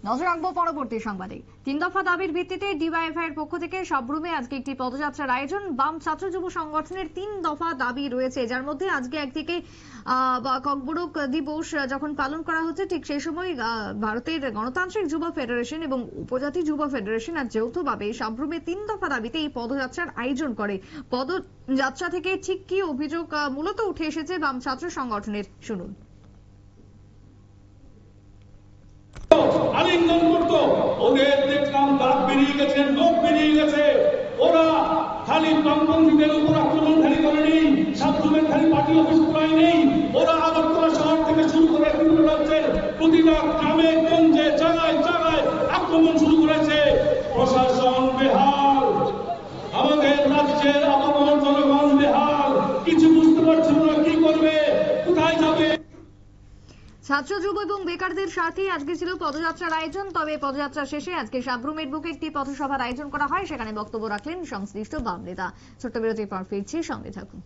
নজর রাখবো পরবর্তী সংবাদে। 3 দফা দাবির ভিত্তিতে ডিওয়াইএফআই এর পক্ষ থেকে সাবরুমে আজকে একটি পদযাত্রার আয়োজন। বাম ছাত্র যুব সংগঠনের 3 দফা দাবি রয়েছে, যার মধ্যে আজকে একদিকে ককবরক দিবস যখন পালন করা হচ্ছে, ঠিক সেই সময় ভারতের গণতান্ত্রিক যুব ফেডারেশন এবং উপজাতি যুব ফেডারেশন আর যৌথভাবে সাবরুমে 3 দফা দাবিতে এই পদযাত্রার আয়োজন করে। পদযাত্রা থেকে ঠিক কি অভিযোগ মূলত উঠে এসেছে বাম ছাত্র সংগঠনের, শুনুন। আলিঙ্গন করতো, ওদের দেখলাম দাঁত বেরিয়ে গেছে, লোক বেরিয়ে গেছে। ওরা খালি বামপন্থীদের উপর আক্রমণকারী করেনি, সাবরুমের খালি পার্টি অফিস পুরাই নেই, ওরা আগরতলা শহর থেকে শুরু করে বিভিন্ন রাজ্যের প্রতিটা গ্রামে গঞ্জে জায়গায় জায়গায় আক্রমণ শুরু করেছে। প্রশাসন বেহাল, আমাদের রাজ্যের আপামর জনগণ বেহাল, কিছু বুঝতে পারছে না কি করবে, কোথায় যাবে। ছাত্র যুব এবং বেকারদের সাথে আজকে ছিল পদযাত্রার আয়োজন। তবে পদযাত্রা শেষে আজকে সাবরুমের বুকে একটি পথসভার আয়োজন করা হয়, সেখানে বক্তব্য রাখলেন সংশ্লিষ্ট বাম নেতা। ছোট্ট বিরতির পর ফিরছি, সঙ্গে থাকুন।